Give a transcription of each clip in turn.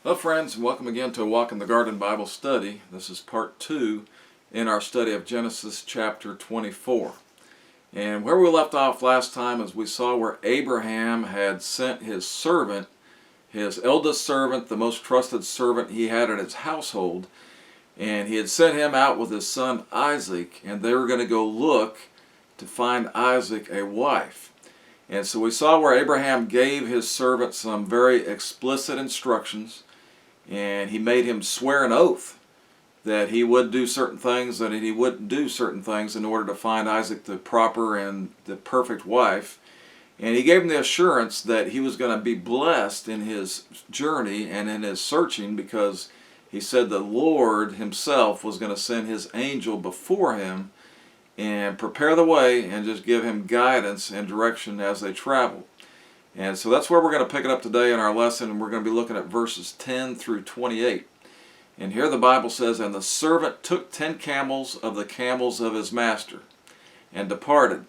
Hello friends, and welcome again to a Walk in the Garden Bible study. This is part 2 in our study of Genesis chapter 24. And where we left off last time is we saw where Abraham had sent his servant, his eldest servant, the most trusted servant he had in his household, and he had sent him out with his son Isaac, and they were going to go look to find Isaac a wife. And so we saw where Abraham gave his servant some very explicit instructions, and he made him swear an oath that he would do certain things and that he wouldn't do certain things in order to find Isaac the proper and the perfect wife. And he gave him the assurance that he was going to be blessed in his journey and in his searching, because he said the Lord himself was going to send his angel before him and prepare the way and just give him guidance and direction as they travel. And so that's where we're going to pick it up today in our lesson, and we're going to be looking at verses 10 through 28. And here the Bible says, "And the servant took 10 camels of the camels of his master, and departed,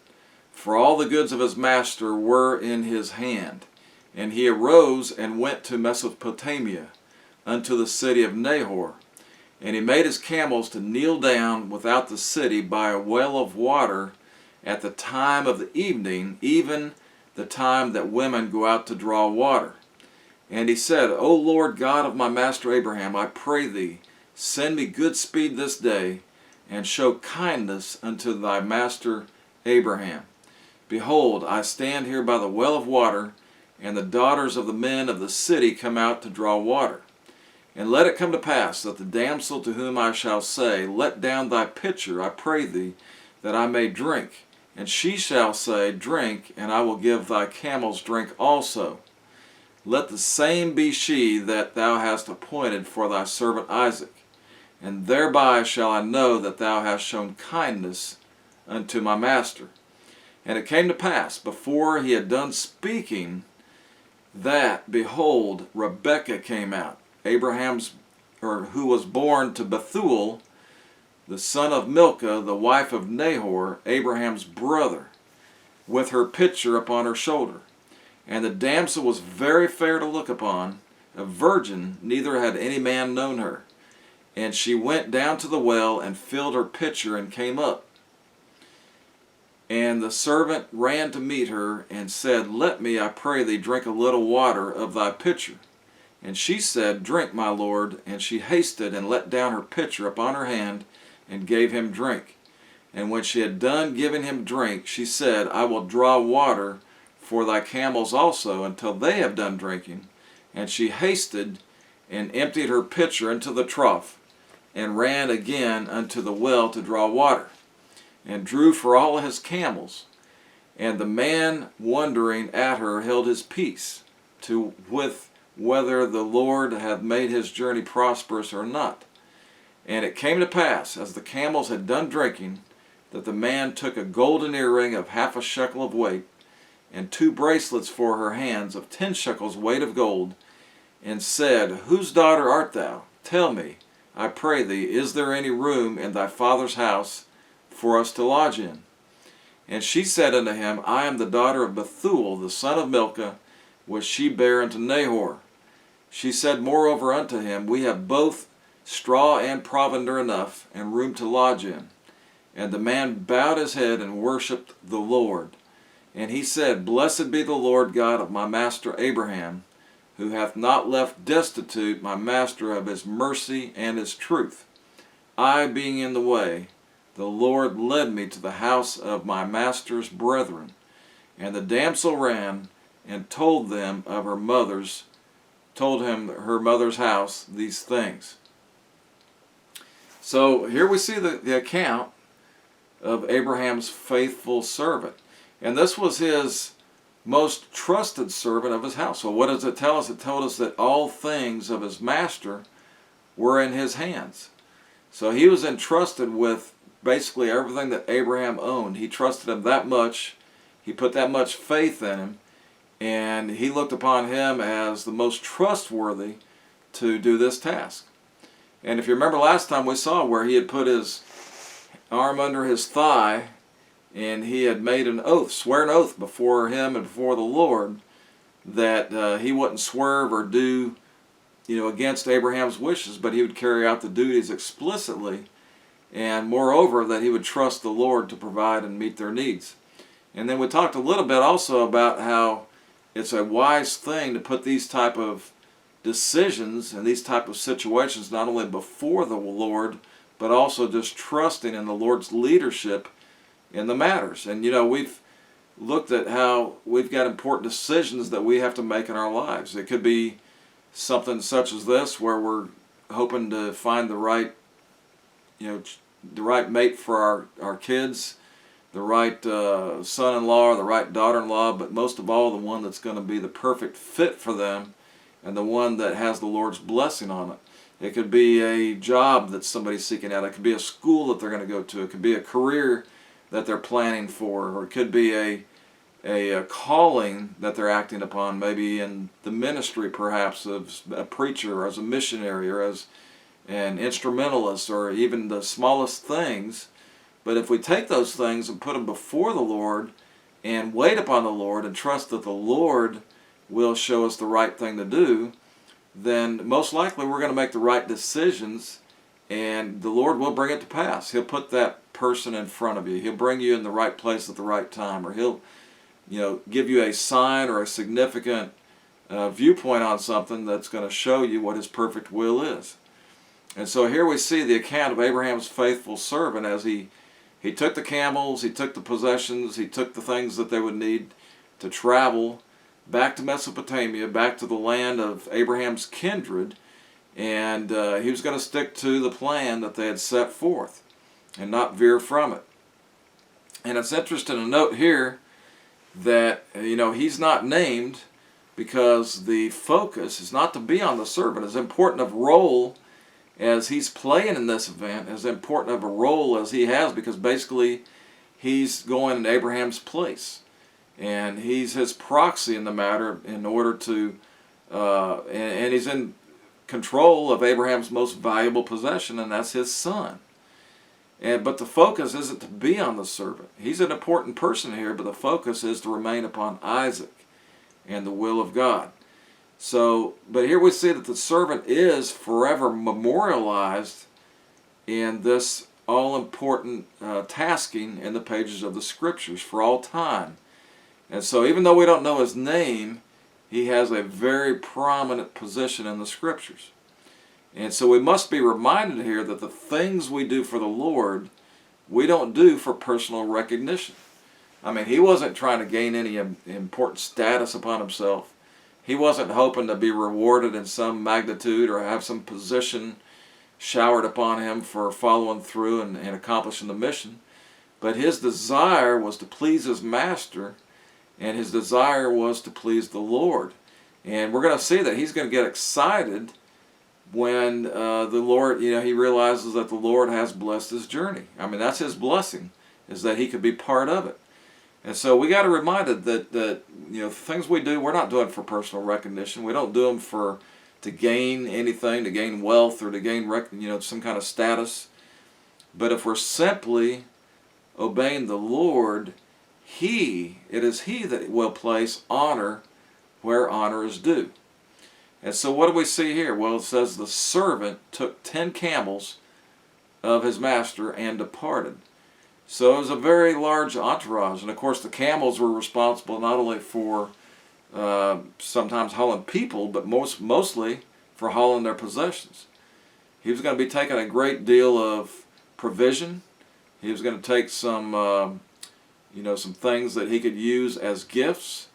for all the goods of his master were in his hand. And he arose and went to Mesopotamia, unto the city of Nahor. And he made his camels to kneel down without the city by a well of water at the time of the evening, even the time that women go out to draw water. And he said, O Lord God of my master Abraham, I pray thee, send me good speed this day, and show kindness unto thy master Abraham. Behold, I stand here by the well of water, and the daughters of the men of the city come out to draw water. And let it come to pass that the damsel to whom I shall say, Let down thy pitcher, I pray thee, that I may drink. And she shall say, Drink, and I will give thy camels drink also. Let the same be she that thou hast appointed for thy servant Isaac. And thereby shall I know that thou hast shown kindness unto my master. And it came to pass, before he had done speaking, that, behold, Rebekah came out, who was born to Bethuel, the son of Milcah, the wife of Nahor, Abraham's brother, with her pitcher upon her shoulder. And the damsel was very fair to look upon, a virgin, neither had any man known her. And she went down to the well, and filled her pitcher, and came up. And the servant ran to meet her, and said, Let me, I pray thee, drink a little water of thy pitcher. And she said, Drink, my lord. And she hasted, and let down her pitcher upon her hand, and gave him drink. And when she had done giving him drink, she said, I will draw water for thy camels also, until they have done drinking. And she hasted, and emptied her pitcher into the trough, and ran again unto the well to draw water, and drew for all his camels. And the man, wondering at her, held his peace, with whether the Lord had made his journey prosperous or not. And it came to pass, as the camels had done drinking, that the man took a golden earring of 1/2 shekel of weight, and 2 bracelets for her hands of 10 shekels weight of gold, and said, Whose daughter art thou? Tell me, I pray thee, is there any room in thy father's house for us to lodge in? And she said unto him, I am the daughter of Bethuel, the son of Milcah, which she bare unto Nahor. She said moreover unto him, We have both straw and provender enough, and room to lodge in. And the man bowed his head and worshipped the Lord. And he said, Blessed be the Lord God of my master Abraham, who hath not left destitute my master of his mercy and his truth. I being in the way, the Lord led me to the house of my master's brethren. And the damsel ran and told him her mother's house these things. So here we see the account of Abraham's faithful servant. And this was his most trusted servant of his house. So what does it tell us? It told us that all things of his master were in his hands. So he was entrusted with basically everything that Abraham owned. He trusted him that much. He put that much faith in him. And he looked upon him as the most trustworthy to do this task. And if you remember last time, we saw where he had put his arm under his thigh, and he had made an oath, swear an oath before him and before the Lord, that he wouldn't swerve or do against Abraham's wishes, but he would carry out the duties explicitly, and moreover, that he would trust the Lord to provide and meet their needs. And then we talked a little bit also about how it's a wise thing to put these type of decisions and these type of situations not only before the Lord, but also just trusting in the Lord's leadership in the matters. And we've looked at how we've got important decisions that we have to make in our lives. It could be something such as this, where we're hoping to find the right mate for our kids, the right son-in-law or the right daughter-in-law, but most of all, the one that's going to be the perfect fit for them and the one that has the Lord's blessing on it. It could be a job that somebody's seeking out. It could be a school that they're going to go to. It could be a career that they're planning for, or it could be a calling that they're acting upon, maybe in the ministry perhaps of a preacher or as a missionary or as an instrumentalist, or even the smallest things. But if we take those things and put them before the Lord and wait upon the Lord and trust that the Lord will show us the right thing to do, then most likely we're going to make the right decisions, and the Lord will bring it to pass. He'll put that person in front of you. He'll bring you in the right place at the right time, or He'll give you a sign or a significant viewpoint on something that's going to show you what His perfect will is. And so here we see the account of Abraham's faithful servant as he took the camels, he took the possessions, he took the things that they would need to travel back to Mesopotamia, back to the land of Abraham's kindred, and he was going to stick to the plan that they had set forth and not veer from it. And it's interesting to note here that he's not named because the focus is not to be on the servant. As important of role as he's playing in this event, as important of a role as he has, because basically he's going in Abraham's place, and he's his proxy in the matter in order to and he's in control of Abraham's most valuable possession, and that's his son. But the focus isn't to be on the servant. He's an important person here, but the focus is to remain upon Isaac and the will of God. So, but here we see that the servant is forever memorialized in this all-important tasking in the pages of the Scriptures for all time. And so even though we don't know his name, he has a very prominent position in the Scriptures. And so we must be reminded here that the things we do for the Lord, we don't do for personal recognition. I mean, he wasn't trying to gain any important status upon himself. He wasn't hoping to be rewarded in some magnitude or have some position showered upon him for following through and accomplishing the mission. But his desire was to please his master, and his desire was to please the Lord. And we're going to see that he's going to get excited when the Lord, he realizes that the Lord has blessed his journey. I mean, that's his blessing, is that he could be part of it. And so we got to remind it that things we do, we're not doing for personal recognition. We don't do them to gain anything, to gain wealth, or to gain some kind of status. But if we're simply obeying the Lord, it is He that will place honor where honor is due. And so what do we see here? Well, it says the servant took 10 camels of his master and departed. So it was a very large entourage. And of course the camels were responsible not only for sometimes hauling people, but mostly for hauling their possessions. He was going to be taking a great deal of provision. He was going to take some things that he could use as gifts.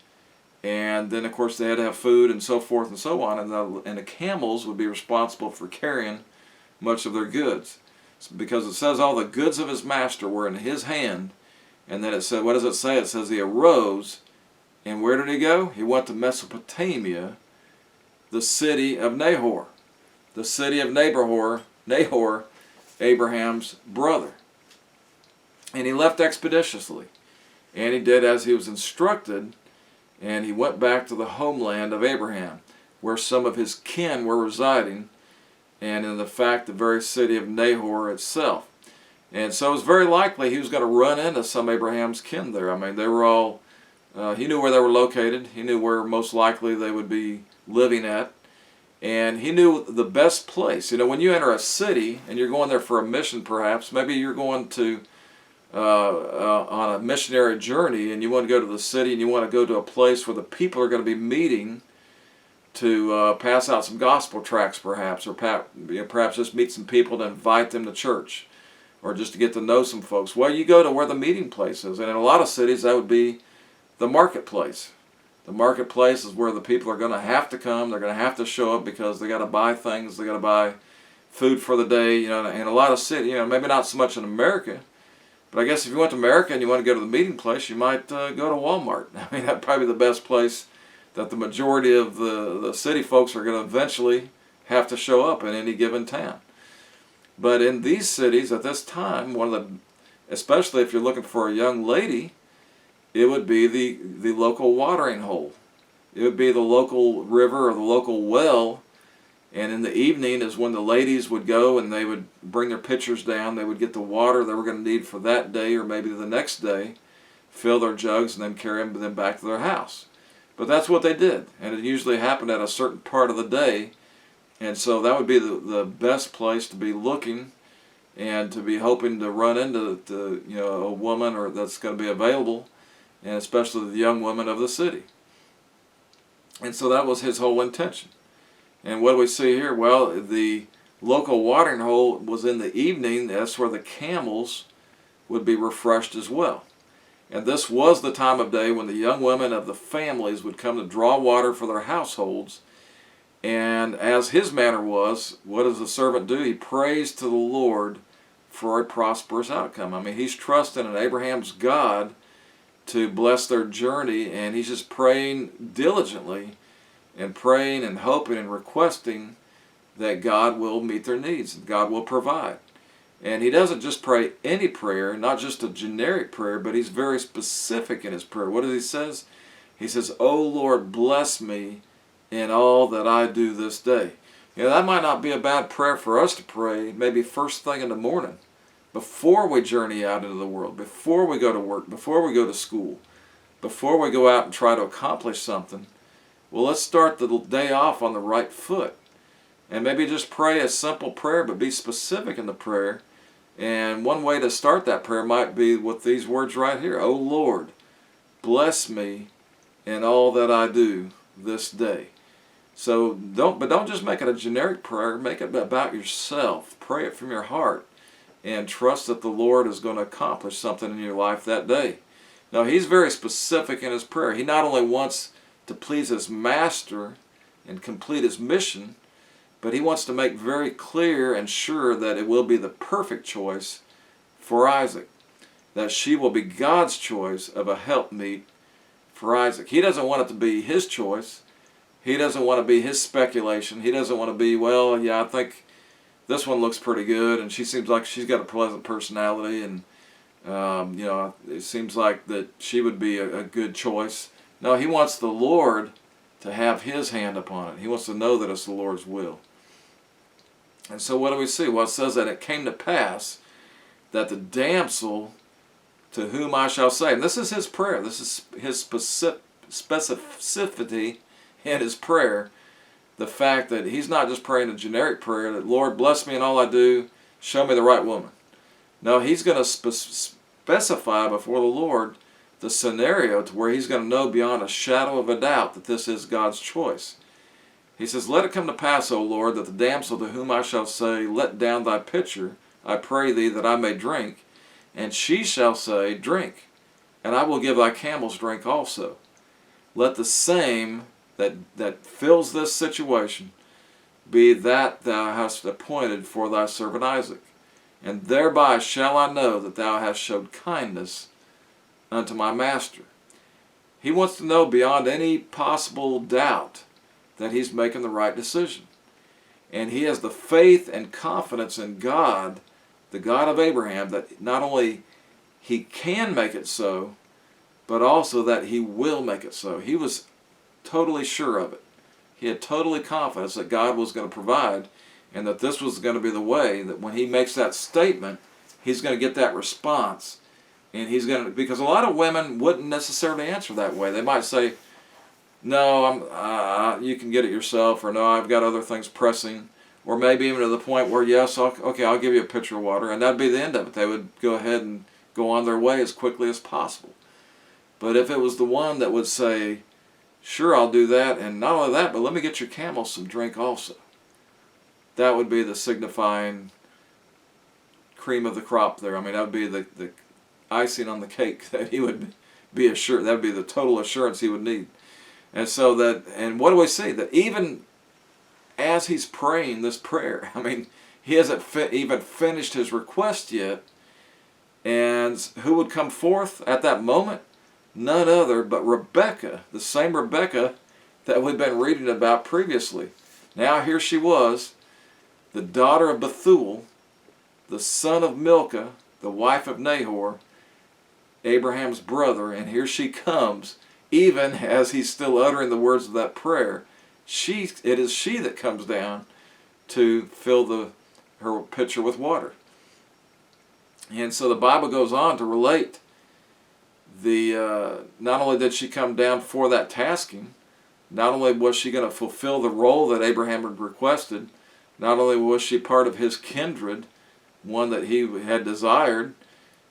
And then, of course, they had to have food and so forth and so on. And the camels would be responsible for carrying much of their goods. Because it says all the goods of his master were in his hand. And then it said, what does it say? It says he arose. And where did he go? He went to Mesopotamia, the city of Nahor. The city of Nahor, Abraham's brother. And he left expeditiously. And he did as he was instructed. And he went back to the homeland of Abraham, where some of his kin were residing, and in the very city of Nahor itself. And so it was very likely he was going to run into some Abraham's kin there. I mean, they were all, he knew where they were located. He knew where most likely they would be living at. And he knew the best place. You know, when you enter a city and you're going there for a mission, perhaps, maybe you're going to on a missionary journey, and you want to go to the city and you want to go to a place where the people are going to be meeting to pass out some gospel tracts, perhaps, or perhaps just meet some people to invite them to church, or just to get to know some folks. Well, you go to where the meeting place is, and in a lot of cities that would be the marketplace. The marketplace is where the people are going to have to come. They're going to have to show up because they got to buy things. They got to buy food for the day. You know, and a lot of cities, you know, maybe not so much in America, but I guess if you went to America and you want to go to the meeting place, you might go to Walmart. I mean, that'd probably be the best place that the majority of the city folks are going to eventually have to show up in any given town. But in these cities at this time, especially if you're looking for a young lady, it would be the local watering hole. It would be the local river or the local well. And in the evening is when the ladies would go and they would bring their pitchers down. They would get the water they were going to need for that day or maybe the next day, fill their jugs, and then carry them back to their house. But that's what they did. And it usually happened at a certain part of the day. And so that would be the best place to be looking and to be hoping to run into a woman or that's going to be available, and especially the young women of the city. And so that was his whole intention. And what do we see here? Well, the local watering hole was in the evening. That's where the camels would be refreshed as well. And this was the time of day when the young women of the families would come to draw water for their households. And as his manner was, what does the servant do? He prays to the Lord for a prosperous outcome. I mean, he's trusting in Abraham's God to bless their journey, and he's just praying diligently and praying and hoping and requesting that God will meet their needs, and God will provide. And he doesn't just pray any prayer, not just a generic prayer, but he's very specific in his prayer. What does he say? He says, "O Lord, bless me in all that I do this day." You know, that might not be a bad prayer for us to pray, maybe first thing in the morning, before we journey out into the world, before we go to work, before we go to school, before we go out and try to accomplish something. Well, let's start the day off on the right foot. And maybe just pray a simple prayer, but be specific in the prayer. And one way to start that prayer might be with these words right here. "O Lord, bless me in all that I do this day." So don't just make it a generic prayer. Make it about yourself. Pray it from your heart and trust that the Lord is going to accomplish something in your life that day. Now, he's very specific in his prayer. He not only wants to please his master and complete his mission, but he wants to make very clear and sure that it will be the perfect choice for Isaac, that she will be God's choice of a helpmeet for Isaac. He doesn't want it to be his choice. He doesn't want to be his speculation. He doesn't want to be, well, yeah, I think this one looks pretty good, and she seems like she's got a pleasant personality, and it seems like that she would be a good choice. No, he wants the Lord to have his hand upon it. He wants to know that it's the Lord's will. And so what do we see? Well, it says that it came to pass that the damsel to whom I shall say, and this is his prayer, this is his specificity in his prayer, the fact that he's not just praying a generic prayer, that Lord bless me in all I do, show me the right woman. No, he's going to specify before the Lord the scenario to where he's going to know beyond a shadow of a doubt that this is God's choice. He says, "Let it come to pass, O Lord, that the damsel to whom I shall say, let down thy pitcher, I pray thee, that I may drink, and she shall say, drink, and I will give thy camels drink also. Let the same that fills this situation be that thou hast appointed for thy servant Isaac. And thereby shall I know that thou hast showed kindness unto my master." He wants to know beyond any possible doubt that he's making the right decision. And he has the faith and confidence in God, the God of Abraham, that not only he can make it so, but also that he will make it so. He was totally sure of it. He had totally confidence that God was going to provide, and that this was going to be the way, that when he makes that statement, he's going to get that response. And he's going to, because a lot of women wouldn't necessarily answer that way. They might say, no, you can get it yourself, or no, I've got other things pressing, or maybe even to the point where, yes, okay, I'll give you a pitcher of water, and that'd be the end of it. They would go ahead and go on their way as quickly as possible. But if it was the one that would say, sure, I'll do that, and not only that, but let me get your camel some drink also, that would be the signifying cream of the crop there. I mean, that would be the icing on the cake that he would be assured. That would be the total assurance he would need. And so that, and what do we see? That even as he's praying this prayer, I mean, he hasn't even finished his request yet. And who would come forth at that moment? None other but Rebekah, the same Rebekah that we've been reading about previously. Now here she was, the daughter of Bethuel, the son of Milcah, the wife of Nahor, Abraham's brother, and here she comes, even as he's still uttering the words of that prayer. It is she that comes down to fill her pitcher with water. And so the Bible goes on to relate not only did she come down for that tasking, not only was she going to fulfill the role that Abraham had requested, not only was she part of his kindred, one that he had desired,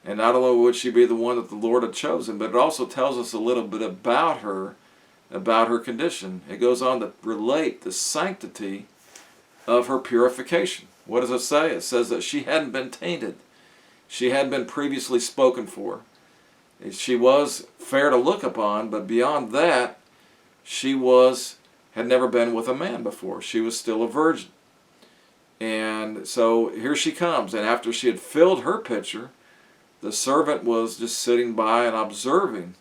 and not only would she be the one that the Lord had chosen, but it also tells us a little bit about her condition. It goes on to relate the sanctity of her purification. What does it say? It says that she hadn't been tainted. She had been previously spoken for. She was fair to look upon, but beyond that, she had never been with a man before. She was still a virgin. And so here she comes, and after she had filled her pitcher, the servant was just sitting by and observing.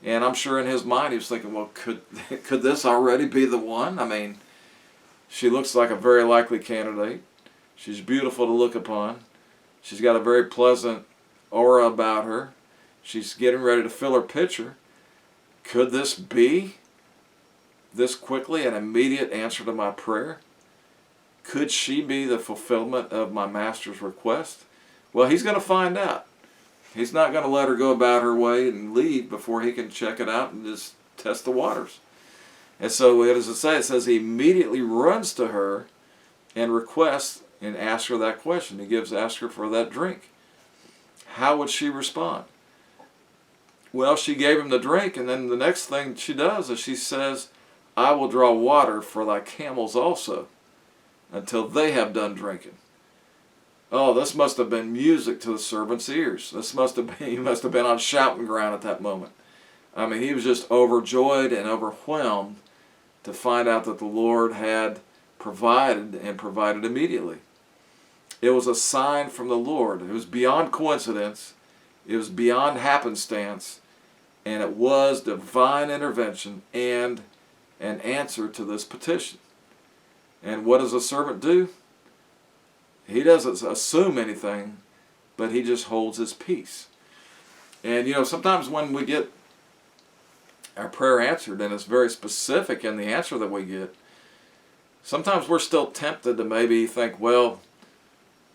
And I'm sure in his mind he was thinking, well, could this already be the one? I mean, she looks like a very likely candidate. She's beautiful to look upon. She's got a very pleasant aura about her. She's getting ready to fill her pitcher. Could this be this quickly an immediate answer to my prayer? Could she be the fulfillment of my master's request? Well, he's going to find out. He's not going to let her go about her way and leave before he can check it out and just test the waters. And so what does it say? It says he immediately runs to her and requests and asks her that question. Asks her for that drink. How would she respond? Well, she gave him the drink, and then the next thing she does is she says, I will draw water for thy camels also, until they have done drinking. Oh, this must have been music to the servant's ears. He must have been on shouting ground at that moment. I mean, he was just overjoyed and overwhelmed to find out that the Lord had provided, and provided immediately. It was a sign from the Lord. It was beyond coincidence. It was beyond happenstance. And it was divine intervention and an answer to this petition. And what does a servant do? He doesn't assume anything, but he just holds his peace. And sometimes when we get our prayer answered, and it's very specific in the answer that we get, sometimes we're still tempted to maybe think, well,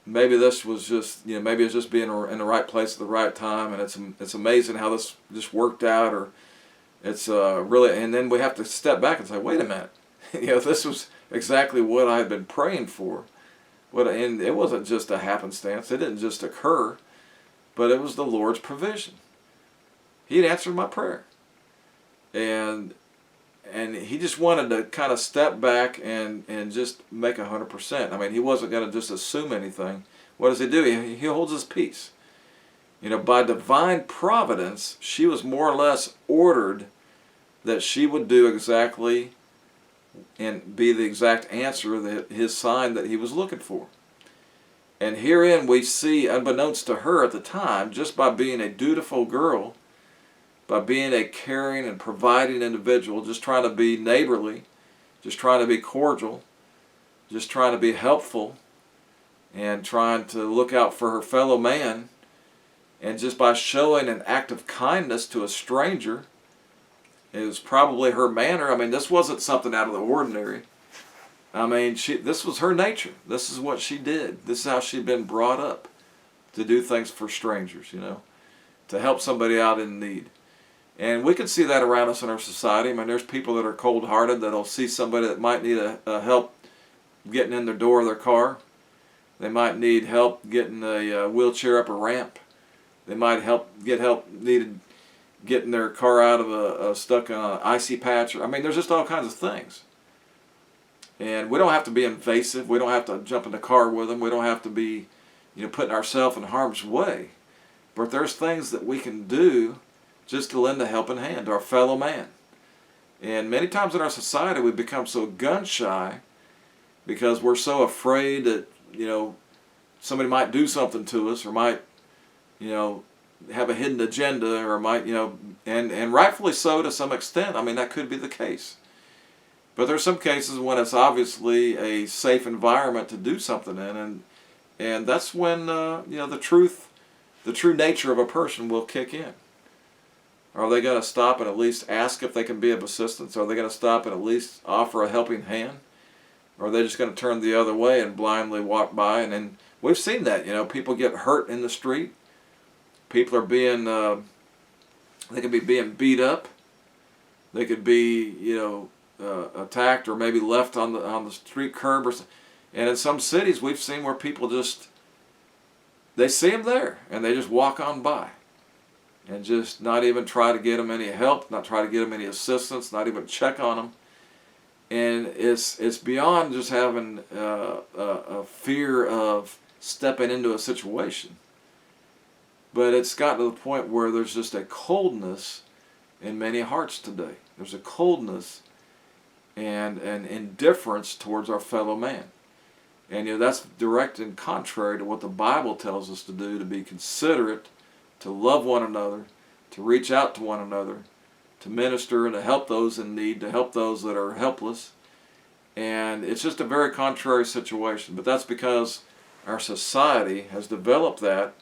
maybe this was just, maybe it's just being in the right place at the right time, and it's amazing how this just worked out, or it's really, and then we have to step back and say, wait a minute, this was exactly what I had been praying for. And it wasn't just a happenstance. It didn't just occur, but it was the Lord's provision. He had answered my prayer. And he just wanted to kind of step back and just make 100%. I mean, he wasn't going to just assume anything. What does he do? He holds his peace. By divine providence, she was more or less ordered that she would do exactly and be the exact answer, his sign that he was looking for. And herein we see, unbeknownst to her at the time, just by being a dutiful girl, by being a caring and providing individual, just trying to be neighborly, just trying to be cordial, just trying to be helpful, and trying to look out for her fellow man, and just by showing an act of kindness to a stranger, it was probably her manner. I mean, this wasn't something out of the ordinary. I mean, this was her nature. This is what she did. This is how she'd been brought up, to do things for strangers, to help somebody out in need. And we can see that around us in our society. I mean, there's people that are cold-hearted that'll see somebody that might need a help getting in their door of their car. They might need help getting a wheelchair up a ramp. They might get help needed getting their car out of a stuck on an icy patch. I mean, there's just all kinds of things. And we don't have to be invasive. We don't have to jump in the car with them. We don't have to be, putting ourselves in harm's way. But there's things that we can do just to lend a helping hand to our fellow man. And many times in our society we become so gun shy because we're so afraid that, somebody might do something to us or might, have a hidden agenda or might, and rightfully so to some extent. I mean, that could be the case. But there's some cases when it's obviously a safe environment to do something in, and that's when, the true nature of a person will kick in. Are they going to stop and at least ask if they can be of assistance? Are they going to stop and at least offer a helping hand? Or are they just going to turn the other way and blindly walk by? And we've seen that, people get hurt in the street. People are being, they could be being beat up. They could be, attacked or maybe left on the street curb. And in some cities we've seen where people they see them there and they just walk on by. And just not even try to get them any help, not try to get them any assistance, not even check on them. And it's beyond just having a fear of stepping into a situation. But it's gotten to the point where there's just a coldness in many hearts today. There's a coldness and an indifference towards our fellow man. And that's direct and contrary to what the Bible tells us to do, to be considerate, to love one another, to reach out to one another, to minister and to help those in need, to help those that are helpless. And it's just a very contrary situation. But that's because our society has developed that.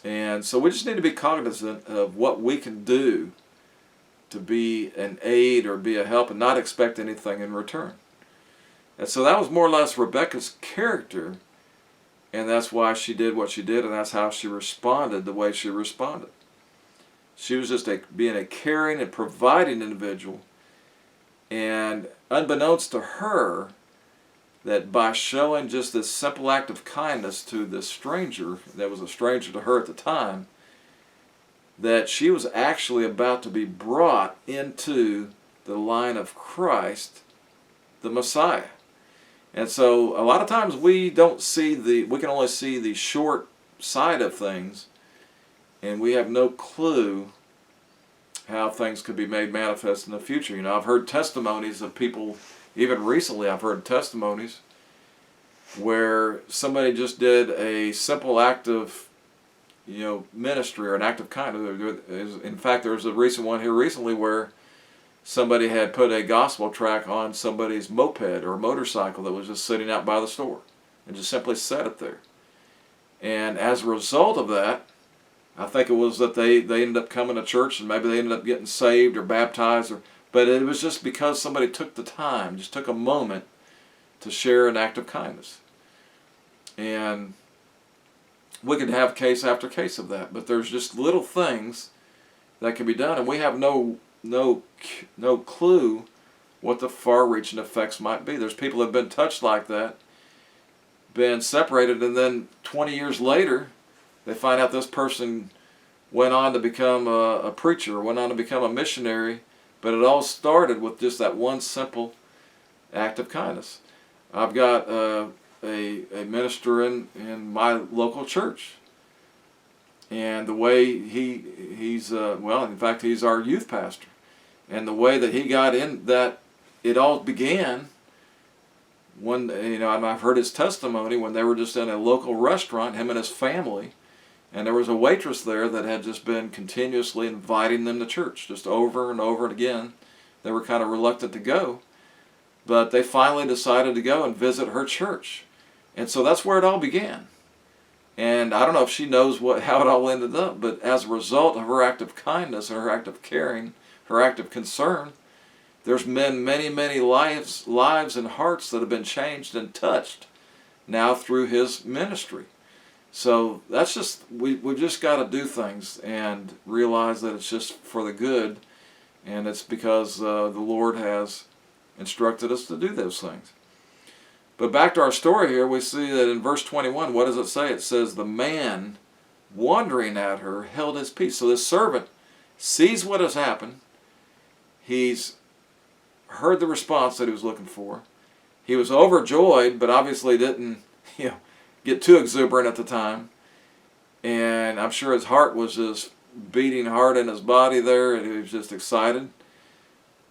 And so we just need to be cognizant of what we can do to be an aid or be a help and not expect anything in return. And so that was more or less Rebecca's character. And that's why she did what she did, and that's how she responded the way she responded. She was just being a caring and providing individual. And unbeknownst to her, that by showing just this simple act of kindness to this stranger, that was a stranger to her at the time, that she was actually about to be brought into the line of Christ, the Messiah. And so a lot of times we don't see we can only see the short side of things, and we have no clue how things could be made manifest in the future. I've heard testimonies of people, even recently I've heard testimonies where somebody just did a simple act of, ministry or an act of kindness. In fact, there was a recent one here recently where somebody had put a gospel tract on somebody's moped or motorcycle that was just sitting out by the store and just simply set it there. And as a result of that, I think it was that they ended up coming to church and maybe they ended up getting saved or baptized. But it was just because somebody took the time, just took a moment to share an act of kindness. And we could have case after case of that. But there's just little things that can be done. And we have no clue what the far-reaching effects might be. There's people that have been touched like that, been separated, and then 20 years later, they find out this person went on to become a preacher, went on to become a missionary, but it all started with just that one simple act of kindness. I've got a minister in my local church, and the way he's in fact, he's our youth pastor. And the way that he got in that, it all began when, and I've heard his testimony when they were just in a local restaurant, him and his family, and there was a waitress there that had just been continuously inviting them to church, just over and over again. They were kind of reluctant to go, but they finally decided to go and visit her church. And so that's where it all began. And I don't know if she knows how it all ended up, but as a result of her act of kindness and her act of caring, her act of concern, there's been many, many lives and hearts that have been changed and touched now through his ministry. So that's just, we've just got to do things and realize that it's just for the good, and it's because the Lord has instructed us to do those things. But back to our story here, we see that in verse 21, what does it say? It says, the man, wondering at her, held his peace. So this servant sees what has happened. He's heard the response that he was looking for. He was overjoyed, but obviously didn't, get too exuberant at the time. And I'm sure his heart was just beating hard in his body there, and he was just excited.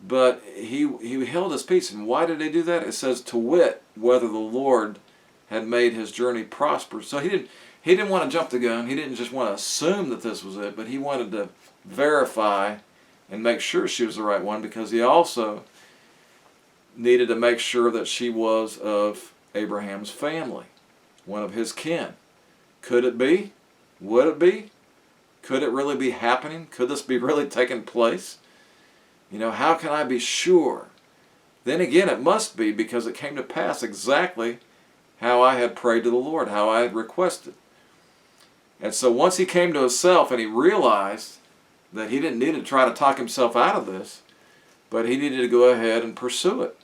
But he held his peace. And why did he do that? It says, to wit, whether the Lord had made his journey prosperous. So he didn't want to jump the gun. He didn't just want to assume that this was it, but he wanted to verify and make sure she was the right one, because he also needed to make sure that she was of Abraham's family, one of his kin. Could it be? Would it be? Could it really be happening? Could this be really taking place? How can I be sure? Then again, it must be, because it came to pass exactly how I had prayed to the Lord, how I had requested. And so once he came to himself and he realized that he didn't need to try to talk himself out of this, but he needed to go ahead and pursue it.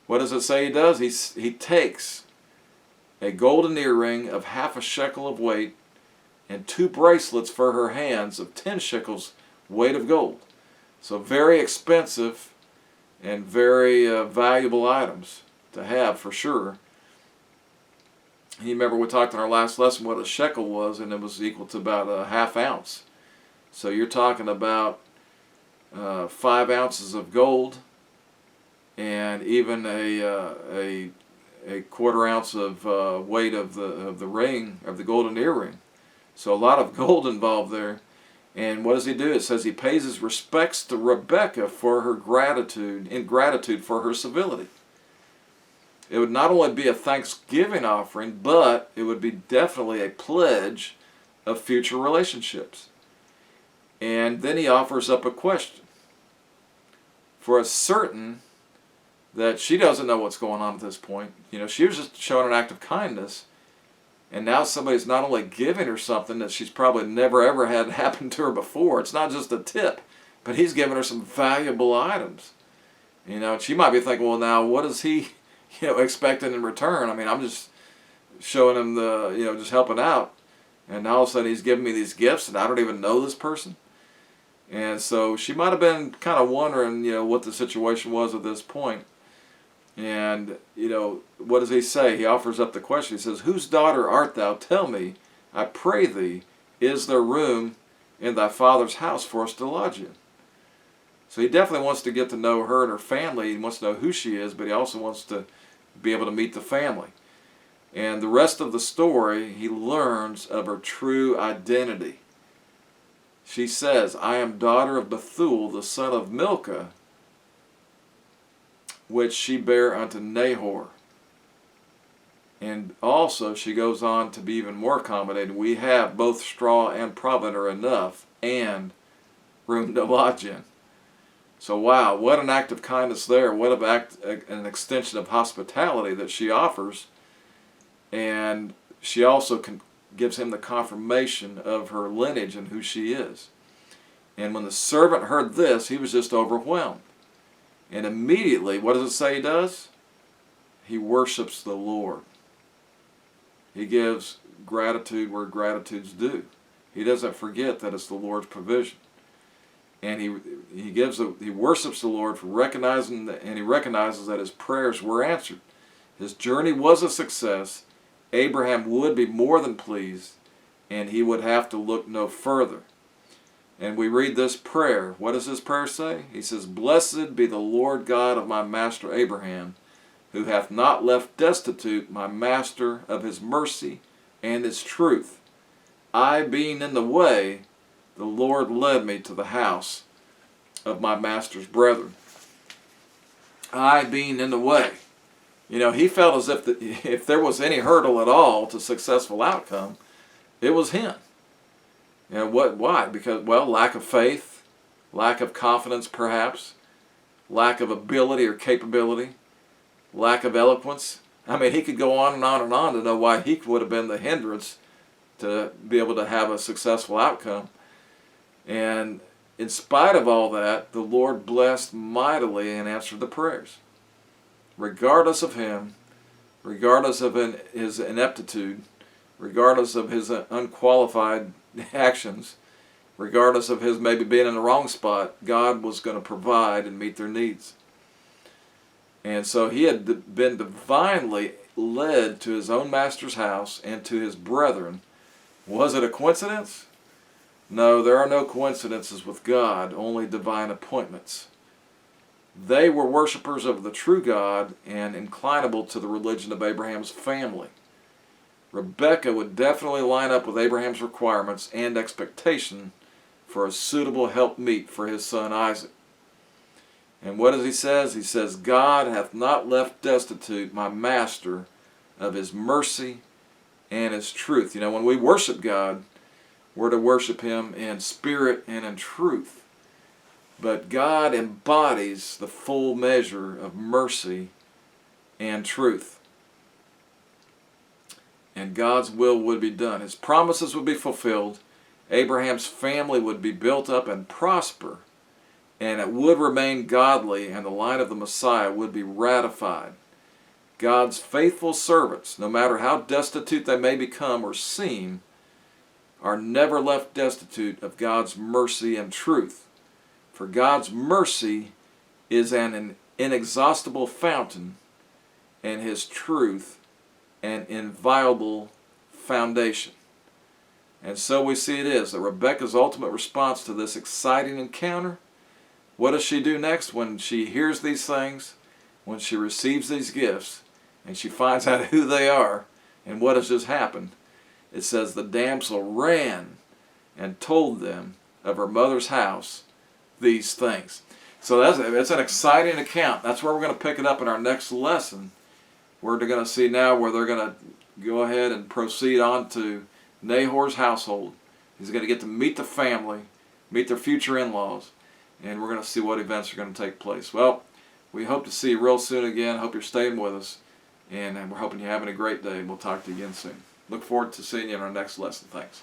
What does it say he does? He takes a golden earring of 1/2 shekel of weight and 2 bracelets for her hands of 10 shekels weight of gold. So very expensive and very valuable items to have, for sure. You remember we talked in our last lesson what a shekel was, and it was equal to about a 1/2 ounce. So you're talking about 5 ounces of gold, and even a 1/4 ounce of weight of the ring, of the golden earring. So a lot of gold involved there. And what does he do? It says he pays his respects to Rebekah for her gratitude, in gratitude for her civility. It would not only be a thanksgiving offering, but it would be definitely a pledge of future relationships. And then he offers up a question. For it's certain that she doesn't know what's going on at this point. She was just showing an act of kindness. And now somebody's not only giving her something that she's probably never ever had happen to her before. It's not just a tip, but he's giving her some valuable items. She might be thinking, well, now what is he, expecting in return? I mean, I'm just showing him just helping out. And now all of a sudden he's giving me these gifts and I don't even know this person. And so she might have been kind of wondering, what the situation was at this point. And, what does he say? He offers up the question. He says, whose daughter art thou? Tell me, I pray thee, is there room in thy father's house for us to lodge in? So he definitely wants to get to know her and her family. He wants to know who she is, but he also wants to be able to meet the family. And the rest of the story, he learns of her true identity. She says, I am daughter of Bethuel, the son of Milcah, which she bare unto Nahor. And also she goes on to be even more accommodating. We have both straw and provender enough, and room to lodge in. So wow, what an act of kindness there. What an extension of hospitality that she offers. And she also gives him the confirmation of her lineage and who she is. And when the servant heard this, he was just overwhelmed. And immediately, what does it say he does? He worships the Lord. He gives gratitude where gratitude's due. He doesn't forget that it's the Lord's provision. And he worships the Lord for recognizing that, and he recognizes that his prayers were answered. His journey was a success. Abraham would be more than pleased, and he would have to look no further. And we read this prayer. What does this prayer say? He says, Blessed be the Lord God of my master Abraham, who hath not left destitute my master of his mercy and his truth. I being in the way, the Lord led me to the house of my master's brethren. I being in the way. He felt as if there was any hurdle at all to successful outcome, it was him. Why? Because, lack of faith, lack of confidence perhaps, lack of ability or capability, lack of eloquence. I mean, he could go on and on and on to know why he would have been the hindrance to be able to have a successful outcome. And in spite of all that, the Lord blessed mightily and answered the prayers. Regardless of him, regardless of his ineptitude, regardless of his unqualified actions, regardless of his maybe being in the wrong spot, God was going to provide and meet their needs. And so he had been divinely led to his own master's house and to his brethren. Was it a coincidence? No, there are no coincidences with God, only divine appointments. They were worshipers of the true God and inclinable to the religion of Abraham's family. Rebekah would definitely line up with Abraham's requirements and expectation for a suitable helpmeet for his son Isaac. And what does he say? He says, God hath not left destitute my master of his mercy and his truth. You know, when we worship God, we're to worship him in spirit and in truth. But God embodies the full measure of mercy and truth. And God's will would be done. His promises would be fulfilled. Abraham's family would be built up and prosper. And it would remain godly, and the line of the Messiah would be ratified. God's faithful servants, no matter how destitute they may become or seem, are never left destitute of God's mercy and truth. For God's mercy is an inexhaustible fountain, and his truth an inviolable foundation. And so we see it is that Rebekah's ultimate response to this exciting encounter, what does she do next when she hears these things, when she receives these gifts, and she finds out who they are and what has just happened? It says the damsel ran and told them of her mother's house these things. So that's an exciting account. That's where we're going to pick it up in our next lesson. We're going to see now where they're going to go ahead and proceed on to Nahor's household. He's going to get to meet the family, meet their future in-laws, and we're going to see what events are going to take place. Well, we hope to see you real soon again. Hope you're staying with us, and we're hoping you're having a great day. We'll talk to you again soon. Look forward to seeing you in our next lesson. Thanks.